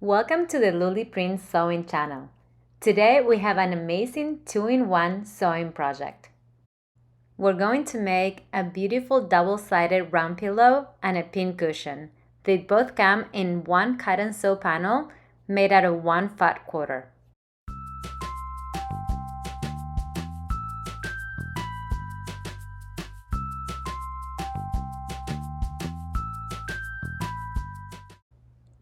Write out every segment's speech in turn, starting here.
Welcome to the Luli Prince Sewing channel. Today we have an amazing 2-in-1 sewing project. We're going to make a beautiful double-sided round pillow and a pin cushion. They both come in one cut and sew panel made out of one fat quarter.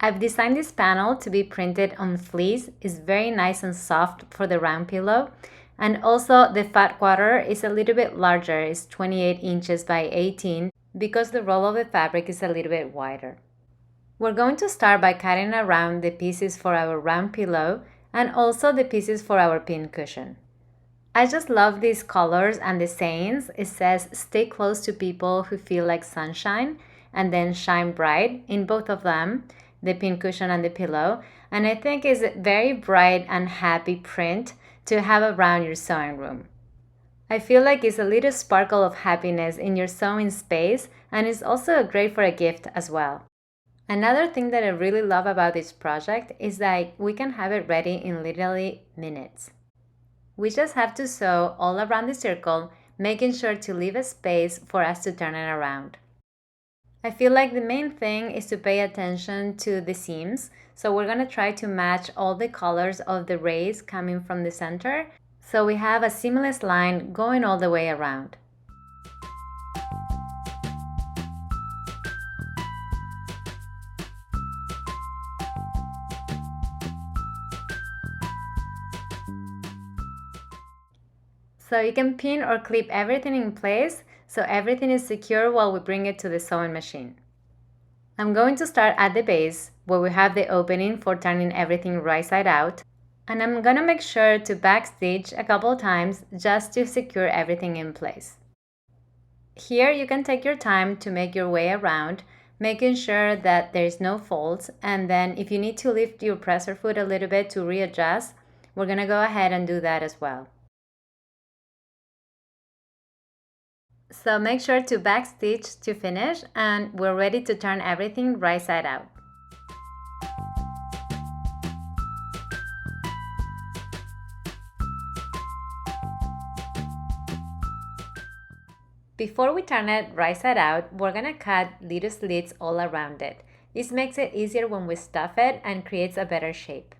I've designed this panel to be printed on fleece. It's very nice and soft for the round pillow. And also the fat quarter is a little bit larger. It's 28 inches by 18 because the roll of the fabric is a little bit wider. We're going to start by cutting around the pieces for our round pillow and also the pieces for our pin cushion. I just love these colors and the sayings. It says, stay close to people who feel like sunshine, and then shine bright in both of them, the pin cushion and the pillow. And I think it's a very bright and happy print to have around your sewing room. I feel like it's a little sparkle of happiness in your sewing space, and it's also great for a gift as well. Another thing that I really love about this project is that we can have it ready in literally minutes. We just have to sew all around the circle, making sure to leave a space for us to turn it around. I feel like the main thing is to pay attention to the seams, so we're going to try to match all the colors of the rays coming from the center, so we have a seamless line going all the way around. So you can pin or clip everything in place so everything is secure while we bring it to the sewing machine. I'm going to start at the base where we have the opening for turning everything right side out, and I'm going to make sure to backstitch a couple times just to secure everything in place. Here you can take your time to make your way around, making sure that there is no folds, and then if you need to lift your presser foot a little bit to readjust, we're going to go ahead and do that as well. So make sure to backstitch to finish, and we're ready to turn everything right side out. Before we turn it right side out, we're gonna cut little slits all around it. This makes it easier when we stuff it and creates a better shape.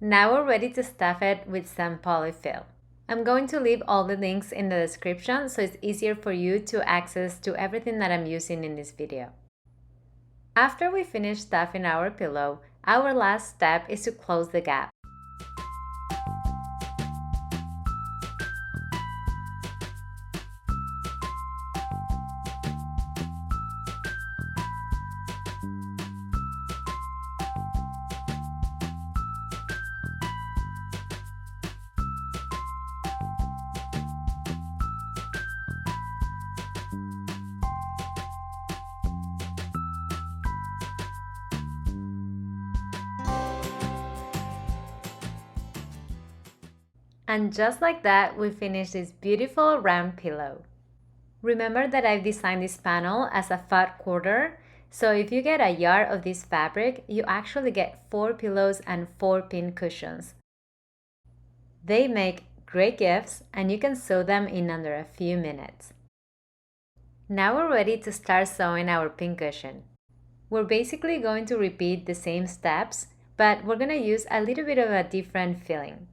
Now we're ready to stuff it with some polyfill. I'm going to leave all the links in the description so it's easier for you to access to everything that I'm using in this video. After we finish stuffing our pillow, our last step is to close the gap. And just like that, we finished this beautiful round pillow. Remember that I've designed this panel as a fat quarter, so if you get a yard of this fabric, you actually get 4 pillows and 4 pin cushions. They make great gifts, and you can sew them in under a few minutes. Now we're ready to start sewing our pin cushion. We're basically going to repeat the same steps, but we're going to use a little bit of a different filling.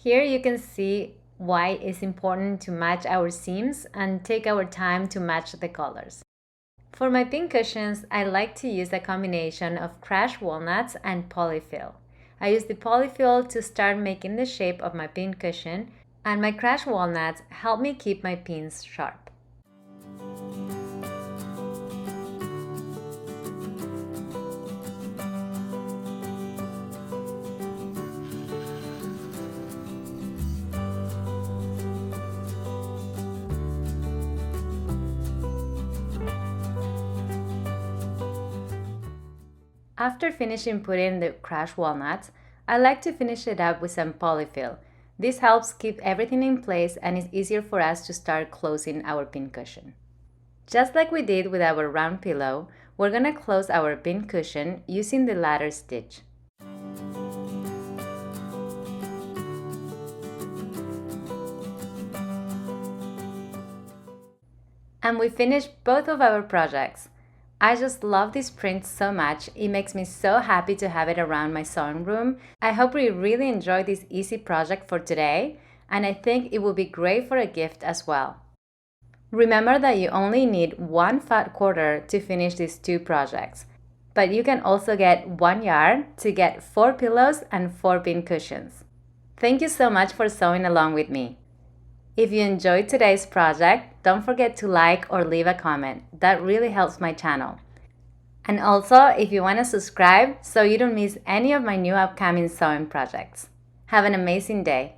Here you can see why it's important to match our seams and take our time to match the colors. For my pin cushions, I like to use a combination of crushed walnuts and polyfill. I use the polyfill to start making the shape of my pin cushion, and my crushed walnuts help me keep my pins sharp. After finishing putting the crushed walnuts, I like to finish it up with some polyfill. This helps keep everything in place and is easier for us to start closing our pin cushion. Just like we did with our round pillow, we're going to close our pin cushion using the ladder stitch. And we finished both of our projects. I just love this print so much. It makes me so happy to have it around my sewing room. I hope you really enjoyed this easy project for today, and I think it will be great for a gift as well. Remember that you only need 1 fat quarter to finish these 2 projects, but you can also get 1 yard to get 4 pillows and 4 pin cushions. Thank you so much for sewing along with me. If you enjoyed today's project, don't forget to like or leave a comment. That really helps my channel. And also, if you want to subscribe so you don't miss any of my new upcoming sewing projects. Have an amazing day.